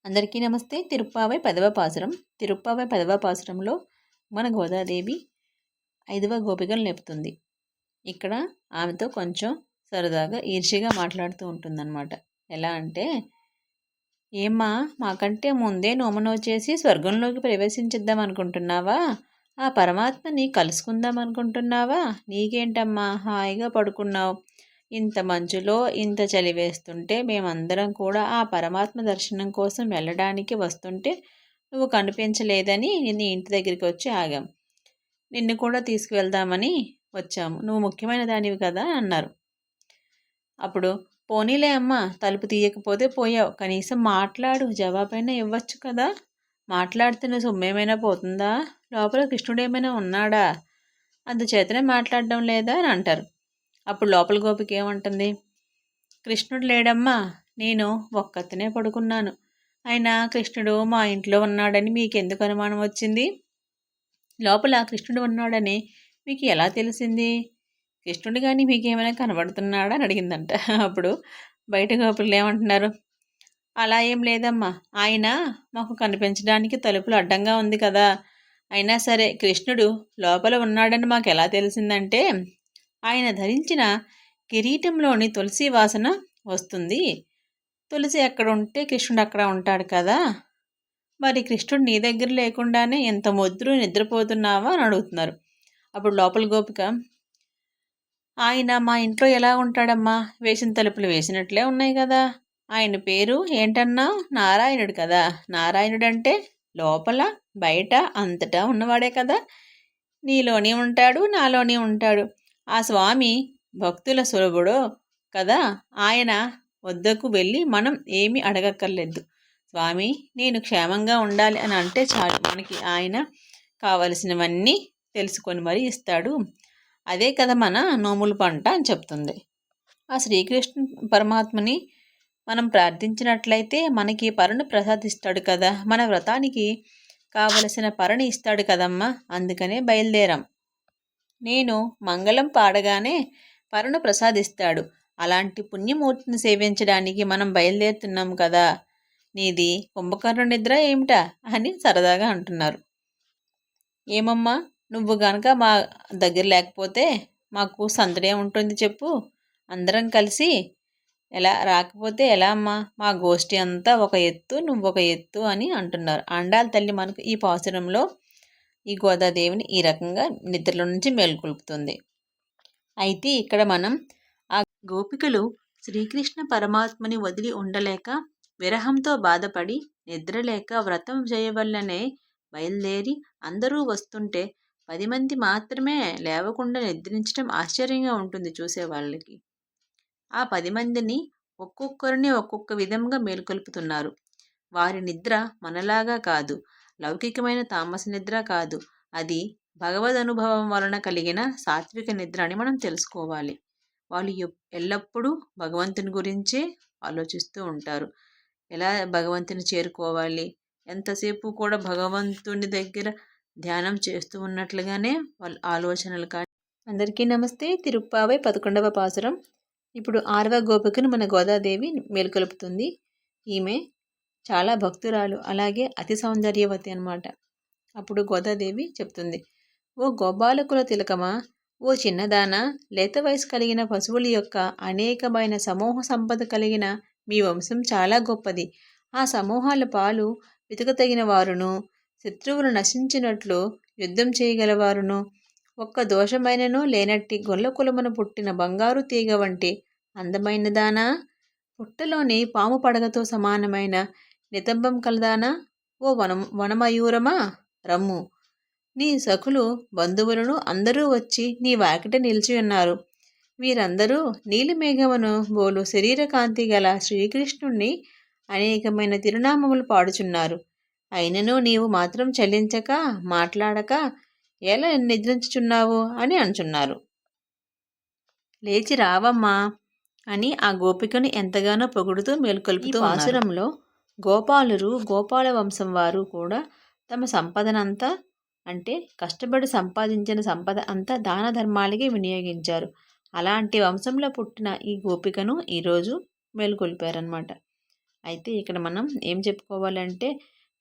అందరికీ నమస్తే. తిరుప్పావై 10వ పాసురం. తిరుప్పావై 10వ పాసురంలో మన గోదాదేవి 5వ గోపికలు నెప్పుతుంది. ఇక్కడ ఆమెతో కొంచెం సరదాగా ఈర్ష్యగా మాట్లాడుతూ ఉంటుందన్నమాట. ఎలా అంటే, ఏమ్మా మాకంటే ముందే నోమనోచేసి స్వర్గంలోకి ప్రవేశించిద్దాం అనుకుంటున్నావా? ఆ పరమాత్మని కలుసుకుందాం అనుకుంటున్నావా? నీకేంటమ్మా హాయిగా పడుకున్నావు. ఇంత మంచులో ఇంత చలి వేస్తుంటే మేమందరం కూడా ఆ పరమాత్మ దర్శనం కోసం వెళ్ళడానికి వస్తుంటే నువ్వు కనిపించలేదని నిన్ను ఇంటి దగ్గరికి వచ్చి ఆగాం. నిన్ను కూడా తీసుకువెళ్దామని వచ్చాము. నువ్వు ముఖ్యమైన దానివి కదా అన్నారు. అప్పుడు పోనీలే అమ్మ, తలుపు తీయకపోతే పోయావు, కనీసం మాట్లాడు, జవాబైనా ఇవ్వచ్చు కదా. మాట్లాడితే నువ్వు సొమ్మేమైనా పోతుందా? లోపల కృష్ణుడేమైనా ఉన్నాడా? అందుచేతనే మాట్లాడడం లేదా అని అంటారు. అప్పుడు లోపల గోపిక ఏమంటుంది? కృష్ణుడు లేడమ్మా, నేను ఒక్కతనే పడుకున్నాను. అయినా కృష్ణుడు మా ఇంట్లో ఉన్నాడని మీకెందుకు అనుమానం వచ్చింది? లోపల కృష్ణుడు ఉన్నాడని మీకు ఎలా తెలిసింది? కృష్ణుడు కానీ మీకేమైనా కనబడుతున్నాడా అని అడిగిందంట. అప్పుడు బయట గోపికలు ఏమంటున్నారు? అలా ఏం లేదమ్మా, ఆయన మాకు కనిపించడానికి తలుపులు అడ్డంగా ఉంది కదా. అయినా సరే కృష్ణుడు లోపల ఉన్నాడని మాకు ఎలా తెలిసిందంటే, ఆయన ధరించిన కిరీటంలోని తులసి వాసన వస్తుంది. తులసి ఎక్కడ ఉంటే కృష్ణుడు అక్కడ ఉంటాడు కదా. మరి కృష్ణుడు నీ దగ్గర లేకుండానే ఎంత మొద్దు నిద్రపోతున్నావా అని అడుగుతున్నారు. అప్పుడు లోపల గోపిక, ఆయన మా ఇంట్లో ఎలా ఉంటాడమ్మా, వేసిన తలుపులు వేసినట్లే ఉన్నాయి కదా. ఆయన పేరు ఏంటన్నావు? నారాయణుడు కదా. నారాయణుడు అంటే లోపల బయట అంతటా ఉన్నవాడే కదా. నీలోని ఉంటాడు, నాలోని ఉంటాడు. ఆ స్వామి భక్తుల సులభుడో కదా. ఆయన వద్దకు వెళ్ళి మనం ఏమీ అడగక్కర్లేదు. స్వామి నేను క్షేమంగా ఉండాలి అని అంటే చాలు, మనకి ఆయన కావలసినవన్నీ తెలుసుకొని మరీ ఇస్తాడు. అదే కదా మన నోముల పంట అని చెప్తుంది. ఆ శ్రీకృష్ణ పరమాత్మని మనం ప్రార్థించినట్లయితే మనకి పరను ప్రసాదిస్తాడు కదా. మన వ్రతానికి కావలసిన పరని ఇస్తాడు కదమ్మా. అందుకనే బయలుదేరాం. నేను మంగళం పాడగానే పరను ప్రసాదిస్తాడు. అలాంటి పుణ్యమూర్తిని సేవించడానికి మనం బయలుదేరుతున్నాం కదా. నీది కుంభకర్ణ నిద్ర ఏమిటా అని సరదాగా అంటున్నారు. ఏమమ్మా, నువ్వు గనక మా దగ్గర లేకపోతే మాకు సందడే ఉంటుంది చెప్పు. అందరం కలిసి ఎలా రాకపోతే ఎలా అమ్మా? మా గోష్ఠి అంతా ఒక ఎత్తు, నువ్వు ఒక ఎత్తు అని అంటున్నారు. ఆండాళ్ళ తల్లి మనకు ఈ పాసురంలో ఈ గోదాదేవిని ఈ రకంగా నిద్రలో నుంచి మేల్కొల్పుతుంది. అయితే ఇక్కడ మనం ఆ గోపికలు శ్రీకృష్ణ పరమాత్మని వదిలి ఉండలేక విరహంతో బాధపడి నిద్రలేక వ్రతం చేయవల్లనే బయలుదేరి అందరూ వస్తుంటే 10 మంది మాత్రమే లేవకుండా నిద్రించడం ఆశ్చర్యంగా ఉంటుంది చూసేవాళ్ళకి. ఆ 10 మందిని ఒక్కొక్కరిని ఒక్కొక్క విధంగా మేల్కొల్పుతున్నారు. వారి నిద్ర మనలాగా కాదు, లౌకికమైన తామస నిద్ర కాదు. అది భగవద్ అనుభవం వలన కలిగిన సాత్విక నిద్ర అని మనం తెలుసుకోవాలి. వాళ్ళు ఎల్లప్పుడూ భగవంతుని గురించే ఆలోచిస్తూ ఉంటారు. ఎలా భగవంతుని చేరుకోవాలి, ఎంతసేపు కూడా భగవంతుని దగ్గర ధ్యానం చేస్తూ ఉన్నట్లుగానే వాళ్ళ ఆలోచనలు. కానీ అందరికీ నమస్తే. తిరుప్పావై 11వ పాసురం. ఇప్పుడు 6వ గోపికను మన గోదాదేవి మేల్కొలుపుతుంది. ఈమె చాలా భక్తురాలు, అలాగే అతి సౌందర్యవతి అన్నమాట. అప్పుడు గోదాదేవి చెప్తుంది, ఓ గోపాలకుల తిలకమా, ఓ చిన్నదాన, లేత వయసు కలిగిన పశువుల యొక్క అనేకమైన సమూహ సంపద కలిగిన మీ వంశం చాలా గొప్పది. ఆ సమూహాల పాలు వెతుకతగిన వారును, శత్రువులు నశించినట్లు యుద్ధం చేయగలవారును, ఒక్క దోషమైనను లేనట్టి గొల్లకులమున పుట్టిన బంగారు తీగ వంటి అందమైనదానా, పుట్టలోని పాము పడగతో సమానమైన నితంబం కలదానా, ఓ వనమయూరమా రమ్ము. నీ సఖులు బంధువులను అందరూ వచ్చి నీ వాకిట నిలిచి ఉన్నారు. వీరందరూ నీలిమేఘమును బోలు శరీర కాంతి గల శ్రీకృష్ణుణ్ణి అనేకమైన తిరునామములు పాడుచున్నారు. అయినను నీవు మాత్రం చలించక మాట్లాడక ఎలా నిద్రించుచున్నావు అని అంటున్నారు. లేచి రావమ్మా అని ఆ గోపికను ఎంతగానో పొగుడుతూ మేల్కొల్పుతూ పాసురంలో గోపాలురు, గోపాల వంశం వారు కూడా తమ సంపదనంతా, అంటే కష్టపడి సంపాదించిన సంపద అంతా దాన ధర్మాలకి వినియోగించారు. అలాంటి వంశంలో పుట్టిన ఈ గోపికను ఈరోజు మేల్కొల్పారనమాట. అయితే ఇక్కడ మనం ఏం చెప్పుకోవాలంటే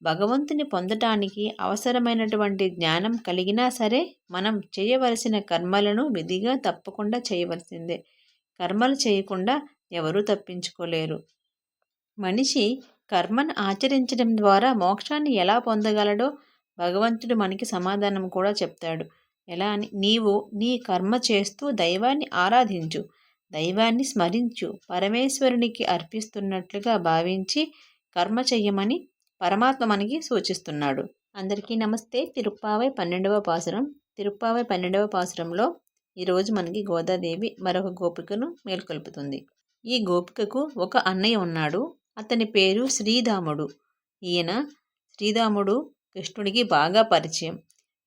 భగవంతుని పొందటానికి అవసరమైనటువంటి జ్ఞానం కలిగినా సరే మనం చేయవలసిన కర్మలను విధిగా తప్పకుండా చేయవలసిందే. కర్మలు చేయకుండా ఎవరూ తప్పించుకోలేరు. మనిషి కర్మను ఆచరించడం ద్వారా మోక్షాన్ని ఎలా పొందగలడో భగవంతుడు మనకి సమాధానం కూడా చెప్తాడు. ఎలా అని, నీవు నీ కర్మ చేస్తూ దైవాన్ని ఆరాధించు, దైవాన్ని స్మరించు, పరమేశ్వరునికి అర్పిస్తున్నట్లుగా భావించి కర్మ చెయ్యమని పరమాత్మ మనకి సూచిస్తున్నాడు. అందరికీ నమస్తే. తిరుప్పావై 12వ పాసురం. తిరుప్పావై 12వ పాసురంలో ఈరోజు మనకి గోదాదేవి మరొక గోపికను మేల్కొల్పుతుంది. ఈ గోపికకు ఒక అన్నయ్య ఉన్నాడు. అతని పేరు శ్రీధాముడు. ఈయన శ్రీధాముడు కృష్ణుడికి బాగా పరిచయం.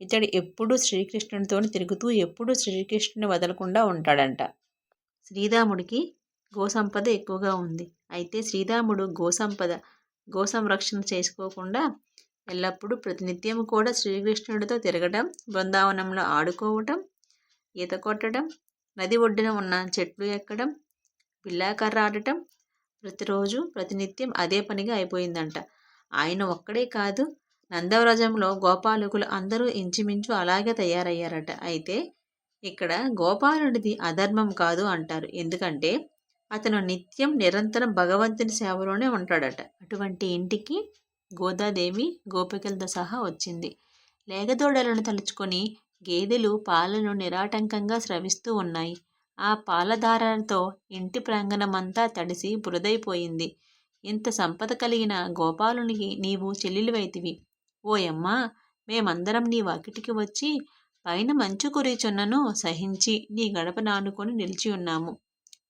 ఇతడు ఎప్పుడూ శ్రీకృష్ణుడితో తిరుగుతూ ఎప్పుడూ శ్రీకృష్ణుని వదలకుండా ఉంటాడంట. శ్రీధాముడికి గోసంపద ఎక్కువగా ఉంది. అయితే శ్రీధాముడు గో సంరక్షణ చేసుకోకుండా ఎల్లప్పుడూ ప్రతినిత్యం కూడా శ్రీకృష్ణుడితో తిరగడం, బృందావనంలో ఆడుకోవటం, ఈత కొట్టడం, నది ఒడ్డున ఉన్న చెట్లు ఎక్కడం, బిల్లాకర్ర ఆడటం ప్రతిరోజు ప్రతినిత్యం అదే పనిగా అయిపోయిందంట. ఆయన ఒక్కడే కాదు, నందవ్రజంలో గోపాలకులు అందరూ ఇంచుమించు అలాగే తయారయ్యారట. అయితే ఇక్కడ గోపాలుడిది అధర్మం కాదు అంటారు. ఎందుకంటే అతను నిత్యం నిరంతరం భగవంతుని సేవలోనే ఉంటాడట. అటువంటి ఇంటికి గోదాదేవి గోపికలతో సహా వచ్చింది. లేగదోడలను తలుచుకొని గేదెలు పాలను నిరాటంకంగా స్రవిస్తూ ఉన్నాయి. ఆ పాలధారలతో ఇంటి ప్రాంగణమంతా తడిసి బురదైపోయింది. ఇంత సంపద కలిగిన గోపాలునికి నీవు చెల్లెలివైతివి. ఓయమ్మా, మేమందరం నీ వాకిటికి వచ్చి పైన మంచు కురీచున్నను సహించి నీ గడప నానుకొని నిలిచి ఉన్నాము.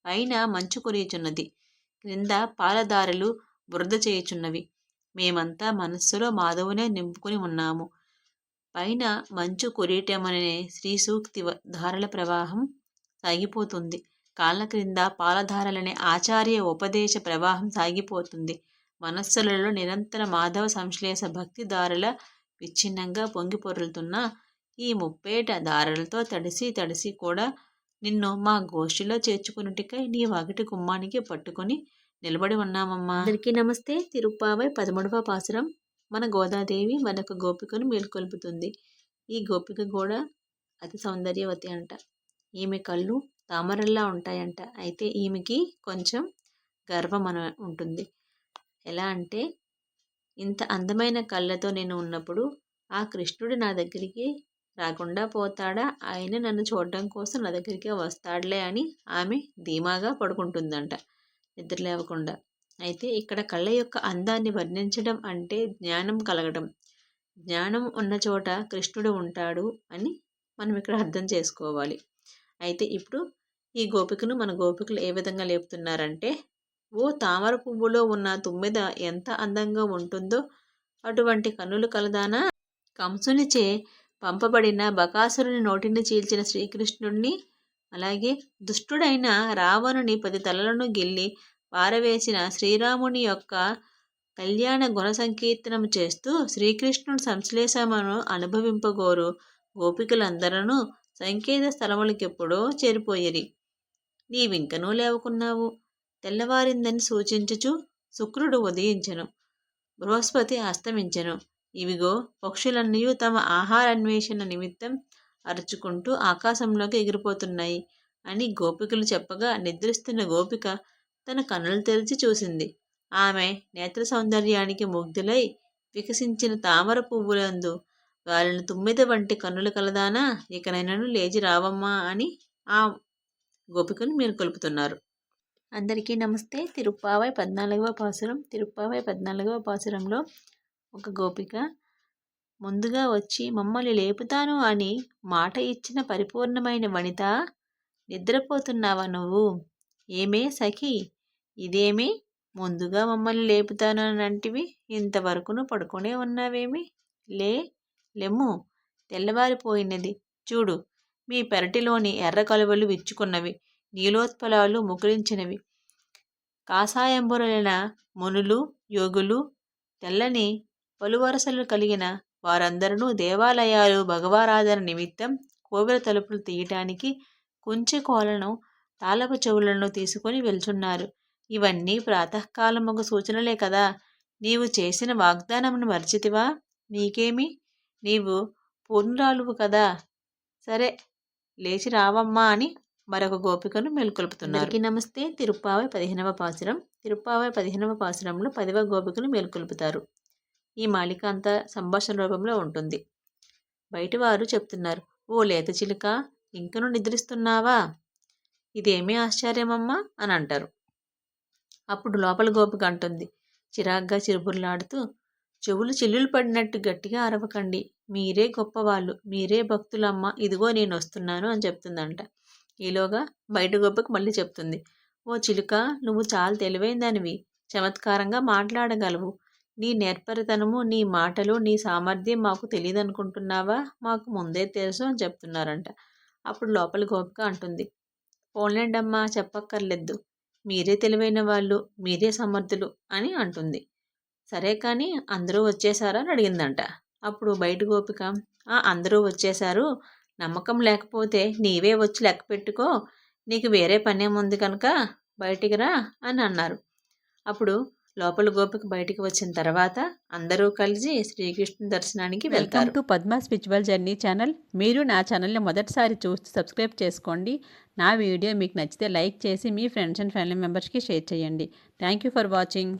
పైన మంచు కురీచున్నది, క్రింద పాలధారలు బురద చేయుచున్నవి. మేమంతా మనస్సులో మాధవునే నింపుకుని ఉన్నాము. పైన మంచు కురీయటమనే శ్రీసూక్తి ధారల ప్రవాహం సాగిపోతుంది. కాళ్ళ క్రింద పాలధారలనే ఆచార్య ఉపదేశ ప్రవాహం సాగిపోతుంది. మనస్సులలో నిరంతర మాధవ సంశ్లేష భక్తి దారుల విచ్ఛిన్నంగా పొంగి పొర్లుతున్న ఈ ముప్పేట దారులతో తడిసి కూడా నిన్ను మా గోష్ఠిలో చేర్చుకున్నట్టుకై నీ వాకిటి గుమ్మానికి పట్టుకొని నిలబడి ఉన్నామమ్మా. అందరికీ నమస్తే. తిరుప్పావై 13వ పాసురం. మన గోదాదేవి మనకు గోపికను మేల్కొల్పుతుంది. ఈ గోపిక కూడా అతి సౌందర్యవతి అంట. ఈమె కళ్ళు తామరల్లా ఉంటాయంట. అయితే ఈమెకి కొంచెం గర్వం ఉంటుంది. ఎలా అంటే, ఇంత అందమైన కళ్ళతో నేను ఉన్నప్పుడు ఆ కృష్ణుడు నా దగ్గరికి రాకుండా పోతాడా? ఆయన నన్ను చూడడం కోసం నా దగ్గరికి వస్తాడులే అని ఆమె ధీమాగా పడుకుంటుందంట, నిద్ర లేవకుండా. అయితే ఇక్కడ కళ్ళ యొక్క అందాన్ని వర్ణించడం అంటే జ్ఞానం కలగడం. జ్ఞానం ఉన్న చోట కృష్ణుడు ఉంటాడు అని మనం ఇక్కడ అర్థం చేసుకోవాలి. అయితే ఇప్పుడు ఈ గోపికను మన గోపికలు ఏ విధంగా లేపుతున్నారంటే, ఓ తామర పువ్వులో ఉన్న తుమ్మెద ఎంత అందంగా ఉంటుందో అటువంటి కన్నులు కలదానా, కంసునిచే పంపబడిన బకాసురుని నోటిని చీల్చిన శ్రీకృష్ణుడిని, అలాగే దుష్టుడైన రావణుని 10 తలలను గిల్లి పారవేసిన శ్రీరాముని యొక్క కళ్యాణ గుణ సంకీర్తనం చేస్తూ శ్రీకృష్ణుడి సంశ్లేషమును అనుభవింపగోరు గోపికలందరూ సంకేత స్థలములకెప్పుడో చేరిపోయిరి. నీవింకనూ లేవకున్నావు. తెల్లవారిందని సూచించుచు శుక్రుడు ఉదయించెను, బృహస్పతి అస్తమించెను. ఇవిగో పక్షులన్నీ తమ ఆహారాన్వేషణ నిమిత్తం అరుచుకుంటూ ఆకాశంలోకి ఎగిరిపోతున్నాయి అని గోపికలు చెప్పగా నిద్రిస్తున్న గోపిక తన కన్నులు తెరిచి చూసింది. ఆమె నేత్ర సౌందర్యానికి ముగ్ధులై వికసించిన తామర పువ్వులందు వారిని తుమ్మిద వంటి కన్నులు కలదానా, ఇకనైనను లేచి రావమ్మా అని ఆ గోపికను మీరు కొలుపుతున్నారు. అందరికీ నమస్తే. తిరుప్పావై 14వ పాసురం. తిరుప్పావై 14వ పాసురంలో ఒక గోపిక ముందుగా వచ్చి మమ్మల్ని లేపుతాను అని మాట ఇచ్చిన పరిపూర్ణమైన వనిత, నిద్రపోతున్నావా నువ్వు? ఏమే సఖి, ఇదేమి ముందుగా మమ్మల్ని లేపుతాను అని అంటివి, ఇంతవరకును పడుకునే ఉన్నావేమి? లెమ్ము, తెల్లవారిపోయినది. చూడు, మీ పెరటిలోని ఎర్ర కలువలు విచ్చుకున్నవి, నీలోత్పలాలు ముకురించినవి. కాషాయంబురులైన మునులు, యోగులు, తెల్లని పలువరసలు కలిగిన వారందరూ దేవాలయాలు భగవారాధన నిమిత్తం కోవెల తలుపులు తీయటానికి కుంచె కోలను తాళపు చెవులను తీసుకొని వెళ్చున్నారు. ఇవన్నీ ప్రాతకాలముగు సూచనలే కదా. నీవు చేసిన వాగ్దానమును మరిచితివా? నీకేమి, నీవు పూర్ణురాలువు కదా. సరే లేచి రావమ్మా అని మరొక గోపికను మేల్కొల్పుతున్నారు. అందరికీ నమస్తే. తిరుప్పావై 15వ పాసురం. తిరుప్పావై 15వ పాసురంలో 10వ గోపికను మేల్కొల్పుతారు. ఈ మాలిక అంతా సంభాషణ రూపంలో ఉంటుంది. బయటివారు చెప్తున్నారు, ఓ లేత చిలుక, ఇంకను నిద్రిస్తున్నావా? ఇదేమీ ఆశ్చర్యమమ్మా అని అంటారు. అప్పుడు లోపల గోపిక అంటుంది చిరాగ్గా చిరుబుర్లాడుతూ, చెవులు చిల్లులు పడినట్టు గట్టిగా అరవకండి, మీరే గొప్పవాళ్ళు, మీరే భక్తులమ్మ, ఇదిగో నేను వస్తున్నాను అని చెప్తుందంట. ఈలోగా బయట గోపిక మళ్ళీ చెప్తుంది, ఓ చిలుక, నువ్వు చాలా తెలివైన దానివి, చమత్కారంగా మాట్లాడగలవు. నీ నేర్పరితనము, నీ మాటలు, నీ సామర్థ్యం మాకు తెలియదనుకుంటున్నావా? మాకు ముందే తెలుసు అని చెప్తున్నారంట. అప్పుడు లోపల గోపిక అంటుంది, పోన్లేండమ్మా, చెప్పక్కర్లేదు, మీరే తెలివైన వాళ్ళు, మీరే సమర్థులు అని అంటుంది. సరే కానీ అందరూ వచ్చేసారా అని అడిగిందంట. అప్పుడు బయట గోపిక, అందరూ వచ్చేశారు, నమ్మకం లేకపోతే నీవే వచ్చి లెక్క పెట్టుకో, నీకు వేరే పనేముంది కనుక బయటికి రా అని అన్నారు. అప్పుడు లోపల గోపిక బయటికి వచ్చిన తర్వాత అందరూ కలిసి శ్రీకృష్ణుని దర్శనానికి వెళ్తారు. Welcome to Padma spiritual journey channel. మీరు నా ఛానల్ని మొదటిసారి చూస్తూ సబ్స్క్రైబ్ చేసుకోండి. నా వీడియో మీకు నచ్చితే లైక్ చేసి మీ ఫ్రెండ్స్ అండ్ ఫ్యామిలీ మెంబర్స్కి షేర్ చేయండి. Thank you for watching.